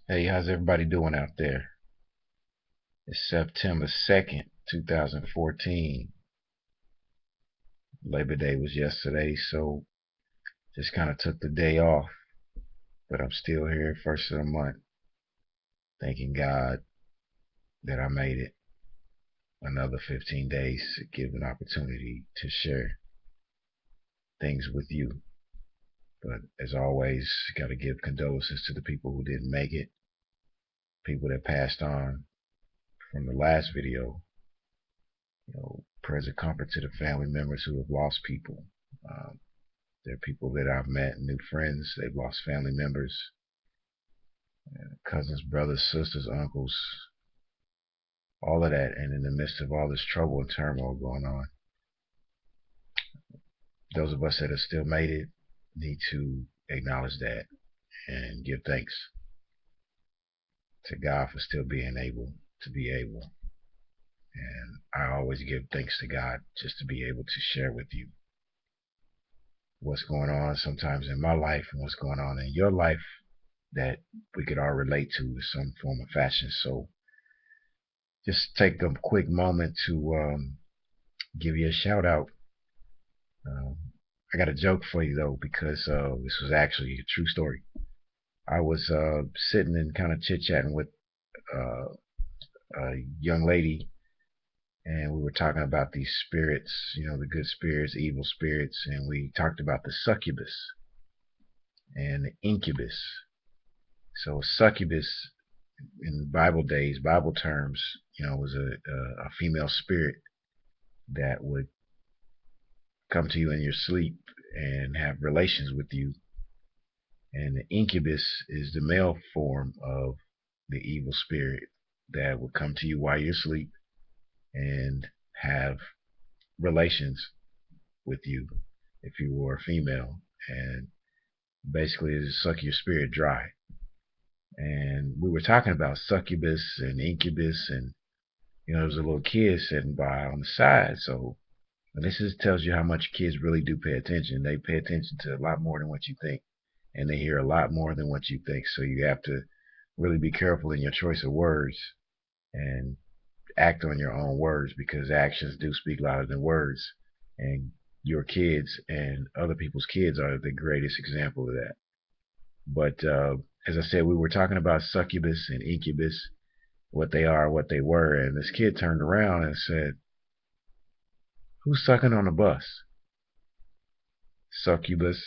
Hey, how's everybody doing out there? It's September 2nd, 2014. Labor Day was yesterday, so just kind of took the day off, but I'm still here, first of the month, thanking God that I made it another 15 days to give an opportunity to share things with you. But as always, got to give condolences to the people who didn't make it, people that passed on from the last video. Prayers of comfort to the family members who have lost people. Um, There are people that I've met, new friends. They've lost family members, cousins, brothers, sisters, uncles, all of that. And in the midst of all this trouble and turmoil going on, those of us that have still made it need to acknowledge that and give thanks to God for still being able to be able. And I always give thanks to God just to be able to share with you what's going on sometimes in my life and what's going on in your life that we could all relate to in some form or fashion. So just take a quick moment to give you a shout out. Um, I got a joke for you though, because this was actually a true story. I was sitting and kind of chit chatting with uh, a young lady, and we were talking about these spirits, the good spirits, evil spirits, and we talked about the succubus and the incubus. So, succubus in Bible days, Bible terms, was a female spirit that would come to you in your sleep and have relations with you. And the incubus is the male form of the evil spirit that would come to you while you're asleep and have relations with you if you were a female. And basically, it suck your spirit dry. And we were talking about succubus and incubus, and there was a little kid sitting by on the side. So and this is tells you how much kids really do pay attention. They pay attention to a lot more than what you think, and they hear a lot more than what you think. So you have to really be careful in your choice of words and act on your own words, because actions do speak louder than words. And your kids and other people's kids are the greatest example of that. But as I said, we were talking about succubus and incubus, what they are, what they were, and this kid turned around and said, "Who's sucking on a bus?" Succubus.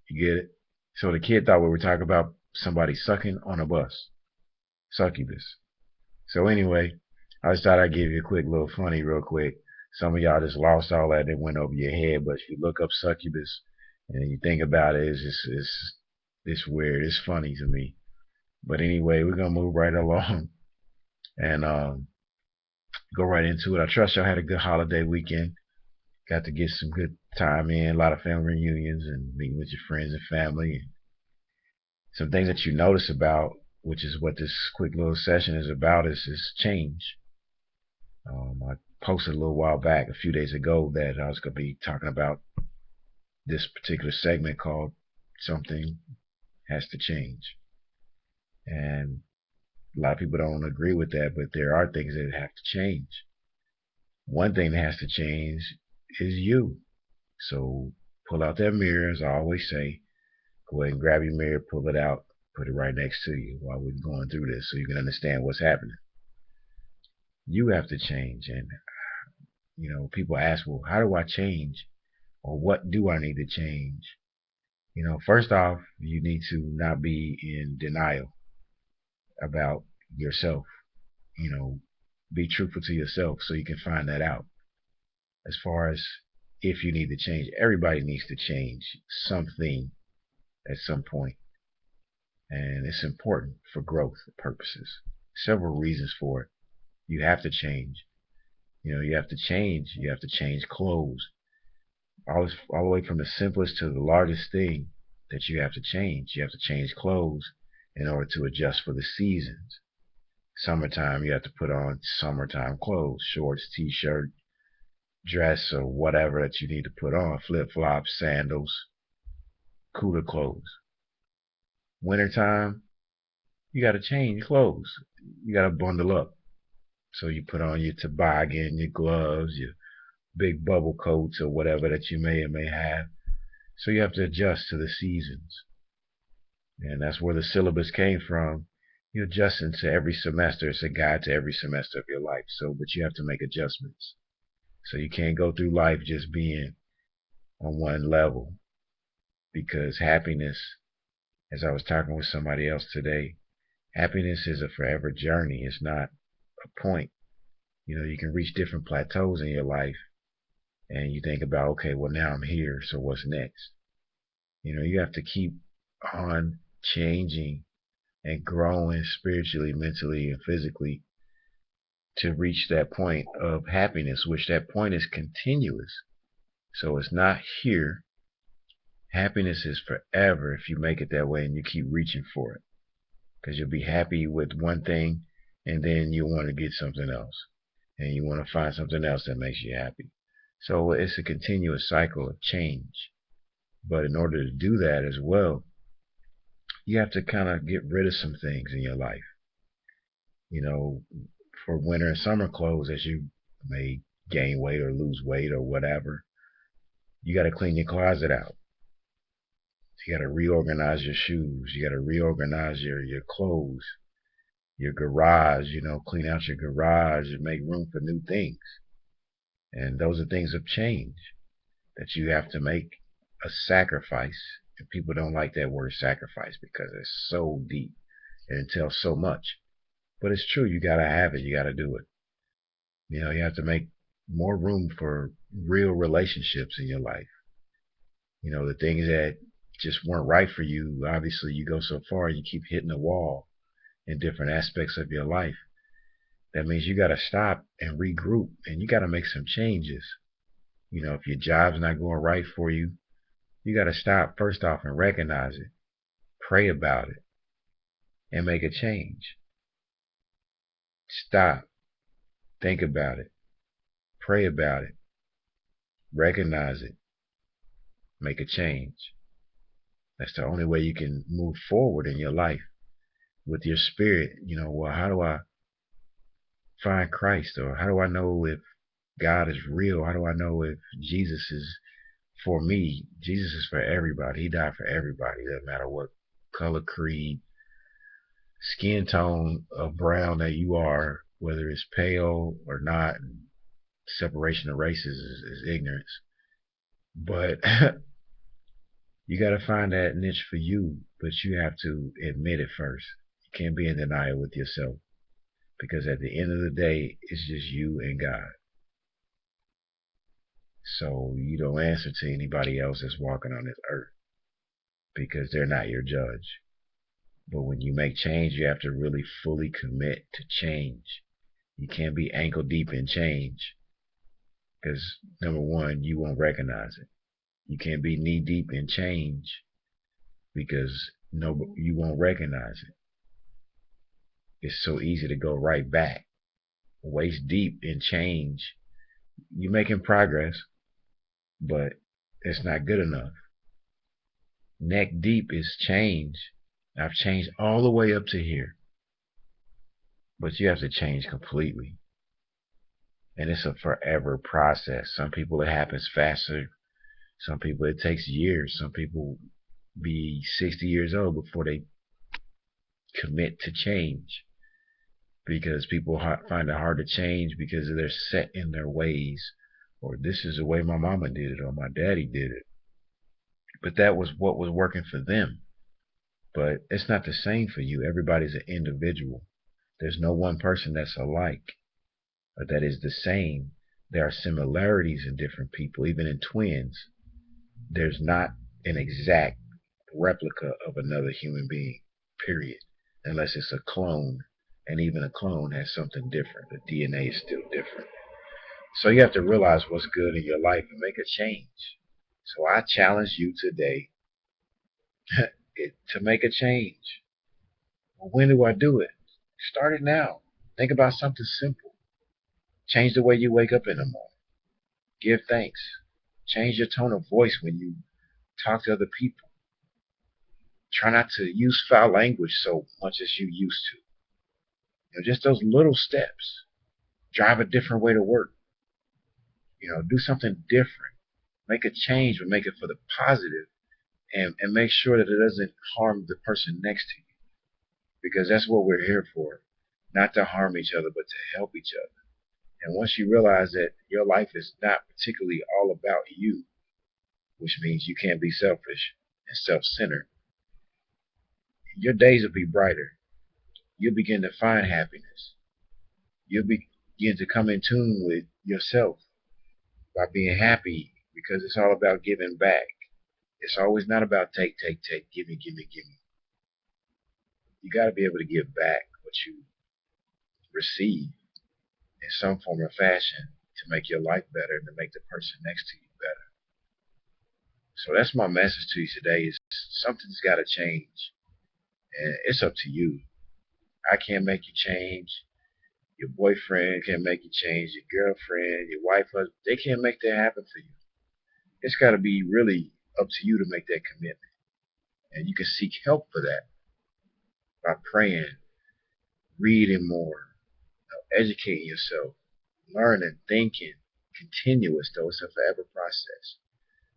You get it? So the kid thought we were talking about somebody sucking on a bus. Succubus. So anyway, I just thought I'd give you a quick little funny real quick. Some of y'all just lost all that and went over your head, but if you look up succubus and you think about it, it's weird. It's funny to me. But anyway, we're gonna move right along and go right into it. I trust y'all had a good holiday weekend. Got to get some good time in, a lot of family reunions and meeting with your friends and family. Some things that you notice about, which is what this quick little session is about, is change. I posted a little while back, a few days ago, that I was going to be talking about this particular segment called Something Has to Change. And a lot of people don't agree with that, but there are things that have to change. One thing that has to change is you. So pull out that mirror, as I always say. Go ahead and grab your mirror, pull it out, put it right next to you while we're going through this so you can understand what's happening. You have to change. And, people ask, well, how do I change? Or what do I need to change? First off, you need to not be in denial about yourself. You know, be truthful to yourself so you can find that out. As far as if you need to change, everybody needs to change something at some point, and it's important for growth purposes. Several reasons for it. You have to change. You have to change. You have to change clothes. All the way from the simplest to the largest thing that you have to change. You have to change clothes in order to adjust for the seasons. Summertime, you have to put on summertime clothes, shorts, t-shirt, dress, or whatever that you need to put on, flip-flops, sandals, cooler clothes. Wintertime, You got to change clothes. You got to bundle up. So you put on your toboggan, your gloves, your big bubble coats or whatever that you may or may have. So you have to adjust to the seasons. And that's where the syllabus came from. You adjust into every semester. It's a guide to every semester of your life. But you have to make adjustments. So you can't go through life just being on one level, because happiness, as I was talking with somebody else today, happiness is a forever journey. It's not a point. You can reach different plateaus in your life, and you think about, okay, well, now I'm here, so what's next? You have to keep on changing and growing spiritually, mentally, and physically to reach that point of happiness, which that point is continuous. So it's not here. Happiness is forever if you make it that way and you keep reaching for it, because you'll be happy with one thing and then you want to get something else, and you want to find something else that makes you happy. So it's a continuous cycle of change. But in order to do that as well, you have to kind of get rid of some things in your life. For winter and summer clothes, as you may gain weight or lose weight or whatever, you got to clean your closet out. You got to reorganize your shoes. You got to reorganize your clothes, your garage, clean out your garage and make room for new things. And those are things of change that you have to make a sacrifice. And people don't like that word sacrifice because it's so deep and it tells so much. But it's true. You got to have it. You got to do it. You have to make more room for real relationships in your life. The things that just weren't right for you, obviously you go so far, you keep hitting the wall in different aspects of your life. That means you got to stop and regroup, and you got to make some changes. If your job's not going right for you, you got to stop first off and recognize it, pray about it, and make a change. Stop, think about it, pray about it, recognize it, make a change. That's the only way you can move forward in your life with your spirit. Well, how do I find Christ? Or how do I know if God is real? How do I know if Jesus is for me? Jesus is for everybody. He died for everybody. It doesn't matter what color, creed, skin tone of brown that you are, whether it's pale or not. Separation of races is ignorance. But you got to find that niche for you, but you have to admit it first. You can't be in denial with yourself, because at the end of the day, it's just you and God. So you don't answer to anybody else that's walking on this earth, because they're not your judge. But when you make change, you have to really fully commit to change. You can't be ankle deep in change, because number one, you won't recognize it. You can't be knee deep in change, because you won't recognize it. It's so easy to go right back. Waist deep in change. You're making progress, but it's not good enough. Neck deep is change. I've changed all the way up to here, but you have to change completely. And it's a forever process. Some people it happens faster. Some people it takes years. Some people be 60 years old before they commit to change, because people find it hard to change because they're set in their ways, or this is the way my mama did it or my daddy did it. But that was what was working for them. But it's not the same for you. Everybody's an individual. There's no one person that's alike or that is the same. There are similarities in different people, even in twins. There's not an exact replica of another human being, period, unless it's a clone. And even a clone has something different. The DNA is still different. So you have to realize what's good in your life and make a change. So I challenge you today to make a change. Well, when do I do it? Start it now. Think about something simple. Change the way you wake up in the morning. Give thanks. Change your tone of voice when you talk to other people. Try not to use foul language so much as you used to. Just those little steps. Drive a different way to work. Do something different. Make a change, but make it for the positive, and make sure that it doesn't harm the person next to you. Because that's what we're here for. Not to harm each other, but to help each other. And once you realize that your life is not particularly all about you, which means you can't be selfish and self-centered, your days will be brighter. You'll begin to find happiness. You'll begin to come in tune with yourself by being happy, because it's all about giving back. It's always not about take, give me. You got to be able to give back what you receive in some form or fashion to make your life better and to make the person next to you better. So that's my message to you today, is something's got to change. And it's up to you. I can't make you change. Your boyfriend can't make you change. Your girlfriend, your wife, husband, they can't make that happen for you. It's got to be really up to you to make that commitment. And you can seek help for that by praying, reading more, educating yourself, learning, thinking, continuous, though. It's a forever process.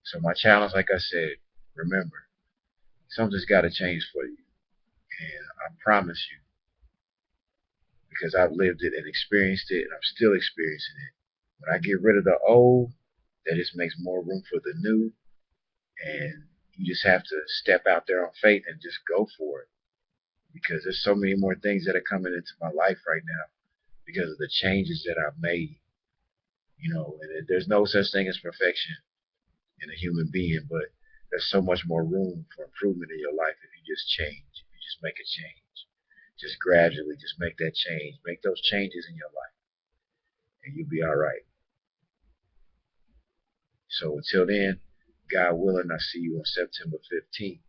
So my challenge, like I said, remember, something's got to change for you. And I promise you, because I've lived it and experienced it, and I'm still experiencing it, when I get rid of the old, that just makes more room for the new. And you just have to step out there on faith and just go for it. Because there's so many more things that are coming into my life right now because of the changes that I've made. And there's no such thing as perfection in a human being, but there's so much more room for improvement in your life if you just change, if you just make a change. Just gradually, just make that change. Make those changes in your life, and you'll be all right. So until then, God willing, I'll see you on September 15th.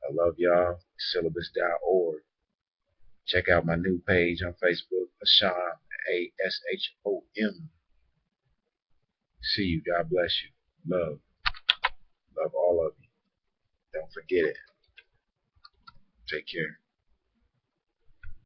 I love y'all. Syllabus.org. Check out my new page on Facebook, Ashom, ASHOM. See you. God bless you. Love. Love all of you. Don't forget it. Take care.